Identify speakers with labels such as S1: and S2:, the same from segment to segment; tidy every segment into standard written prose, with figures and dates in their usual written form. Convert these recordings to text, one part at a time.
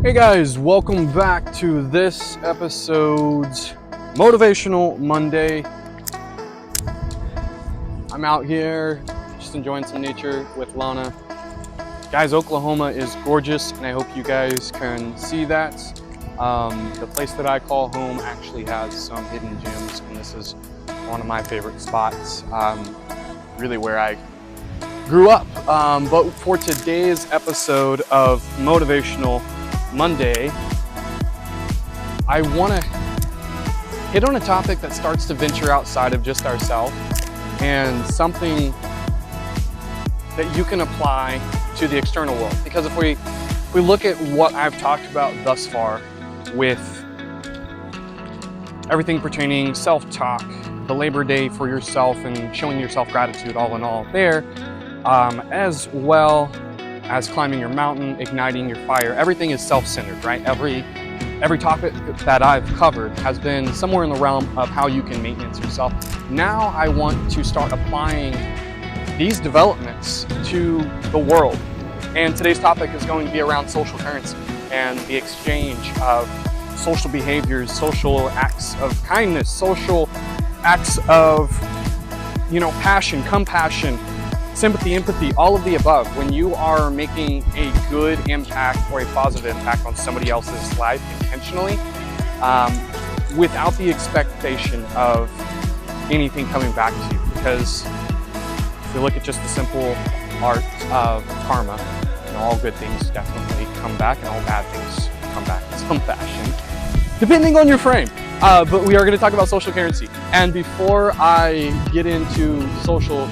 S1: Hey guys, welcome back to this episode's Motivational Monday. I'm out here just enjoying some nature with Lana. Guys, Oklahoma is gorgeous, and I hope you guys can see that. The place that I call home actually has some hidden gems, and this is one of my favorite spots, really where I grew up. But for today's episode of Motivational Monday, I want to hit on a topic that starts to venture outside of just ourselves and something that you can apply to the external world. Because if we look at what I've talked about thus far with everything pertaining self-talk, the Labor Day for yourself and showing yourself gratitude, all in all there, as well as climbing your mountain, igniting your fire, everything is self-centered, right? Every topic that I've covered has been somewhere in the realm of how you can maintenance yourself. Now I want to start applying these developments to the world. And today's topic is going to be around social currency and the exchange of social behaviors, social acts of kindness, social acts of, passion, compassion, sympathy, empathy, all of the above. When you are making a good impact or a positive impact on somebody else's life intentionally, without the expectation of anything coming back to you. Because if we look at just the simple art of karma, all good things definitely come back and all bad things come back in some fashion, depending on your frame. But we are going to talk about social currency. And before I get into social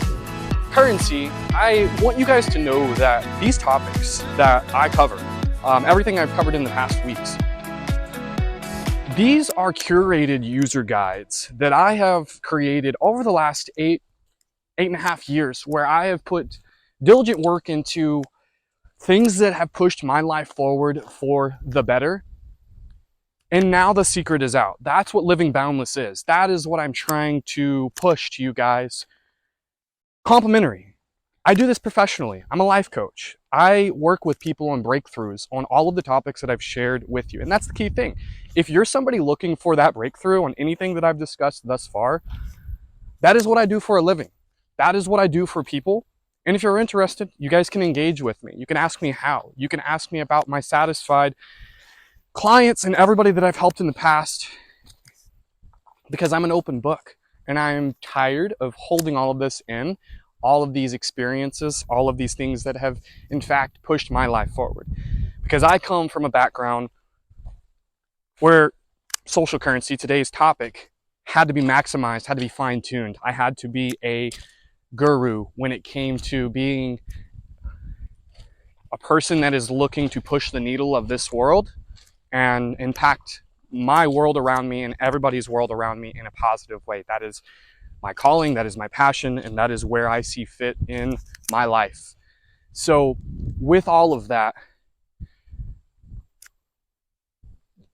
S1: currency, I want you guys to know that these topics that I cover, everything I've covered in the past weeks, these are curated user guides that I have created over the last eight and a half years, where I have put diligent work into things that have pushed my life forward for the better. And now the secret is out. That's what Living Boundless is. That is what I'm trying to push to you guys. Complimentary. I do this professionally. I'm a life coach. I work with people on breakthroughs on all of the topics that I've shared with you. And that's the key thing. If you're somebody looking for that breakthrough on anything that I've discussed thus far, that is what I do for a living. That is what I do for people. And if you're interested, you guys can engage with me. You can ask me how. You can ask me about my satisfied clients and everybody that I've helped in the past, because I'm an open book. And I'm tired of holding all of this in, all of these experiences, all of these things that have, in fact, pushed my life forward. Because I come from a background where social currency, today's topic, had to be maximized, had to be fine-tuned. I had to be a guru when it came to being a person that is looking to push the needle of this world and impact my world around me and everybody's world around me in a positive way. That is my calling, that is my passion, and that is where I see fit in my life. So with all of that,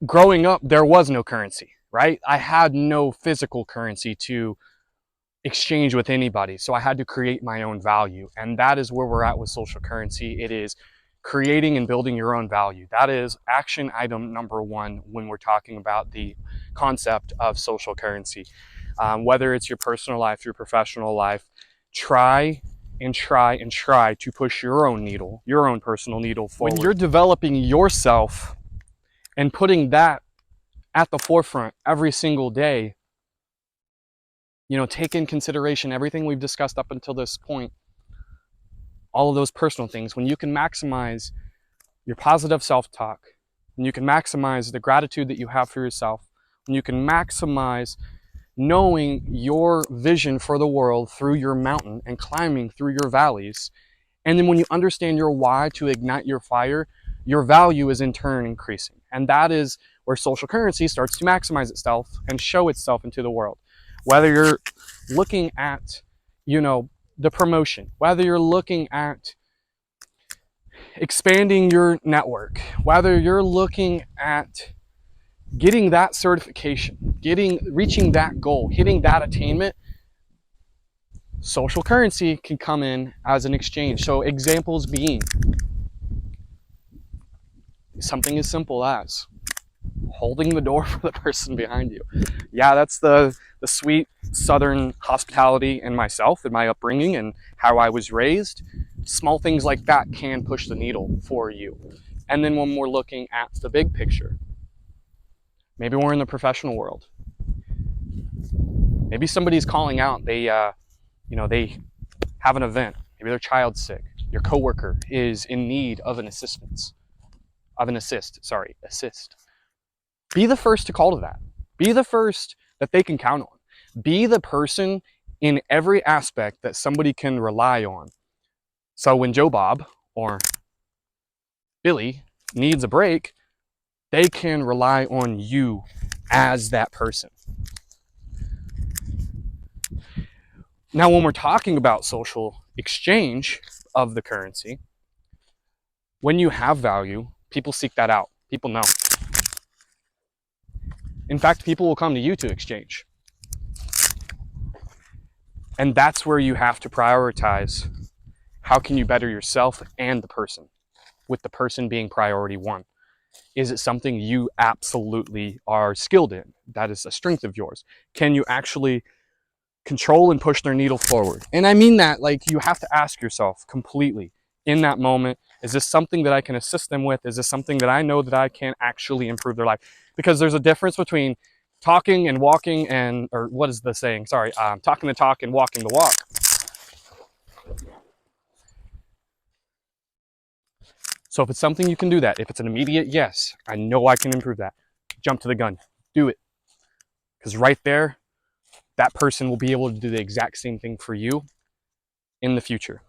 S1: growing up, there was no currency, right? I had no physical currency to exchange with anybody. So I had to create my own value. And that is where we're at with social currency. It is creating and building your own value. That is action item number one when we're talking about the concept of social currency. Whether it's your personal life, your professional life, try to push your own needle, your own personal needle forward. When you're developing yourself and putting that at the forefront every single day, take in consideration everything we've discussed up until this point, all of those personal things. When you can maximize your positive self-talk, when you can maximize the gratitude that you have for yourself, when you can maximize knowing your vision for the world through your mountain and climbing through your valleys, and then when you understand your why to ignite your fire, your value is in turn increasing. And that is where social currency starts to maximize itself and show itself into the world. Whether you're looking at, the promotion, whether you're looking at expanding your network, whether you're looking at getting that certification, reaching that goal, hitting that attainment, social currency can come in as an exchange. So examples being, Something as simple as holding the door for the person behind you. Yeah, that's the sweet Southern hospitality in myself and my upbringing and how I was raised. Small things like that can push the needle for you. And then when we're looking at the big picture, maybe we're in the professional world. Maybe somebody's calling out. They have an event. Maybe their child's sick. Your coworker is in need of an assist. Be the first to call to that. Be the first that they can count on. Be the person in every aspect that somebody can rely on. So when Joe Bob or Billy needs a break, they can rely on you as that person. Now, when we're talking about social exchange of the currency, when you have value, people seek that out. People know. In fact, people will come to you to exchange. And that's where you have to prioritize how can you better yourself and the person, with the person being priority one. Is it something you absolutely are skilled in? That is a strength of yours. Can you actually control and push their needle forward? And I mean that, like, you have to ask yourself completely in that moment, is this something that I can assist them with? Is this something that I know that I can actually improve their life? Because there's a difference between talking and walking and, or what is the saying? Sorry, talking the talk and walking the walk. So if it's something you can do that, if it's an immediate yes, I know I can improve that, jump to the gun, do it. Because right there, that person will be able to do the exact same thing for you in the future.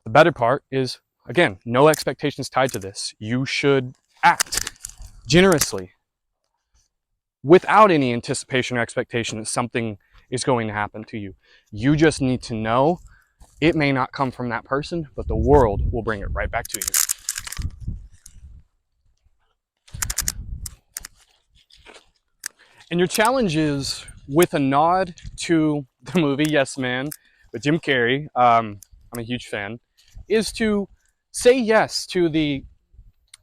S1: The better part is, again, no expectations tied to this. You should act generously without any anticipation or expectation that something is going to happen to you. You just need to know it may not come from that person, but the world will bring it right back to you. And your challenge is, with a nod to the movie Yes Man with Jim Carrey, I'm a huge fan, is to say yes to the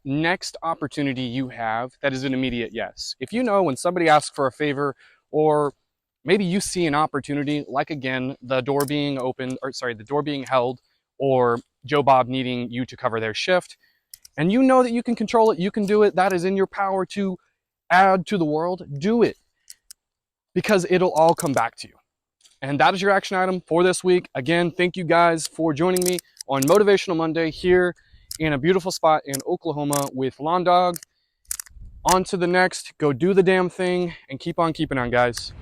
S1: next opportunity you have that is an immediate yes. If you know when somebody asks for a favor, or maybe you see an opportunity, like again, the door being opened, or sorry, the door being held, or Joe Bob needing you to cover their shift, and you know that you can control it, you can do it, that is in your power to add to the world, do it. Because it'll all come back to you. And that is your action item for this week. Again, thank you guys for joining me on Motivational Monday here in a beautiful spot in Oklahoma with Lawn Dog. On to the next. Go do the damn thing and keep on keeping on, guys.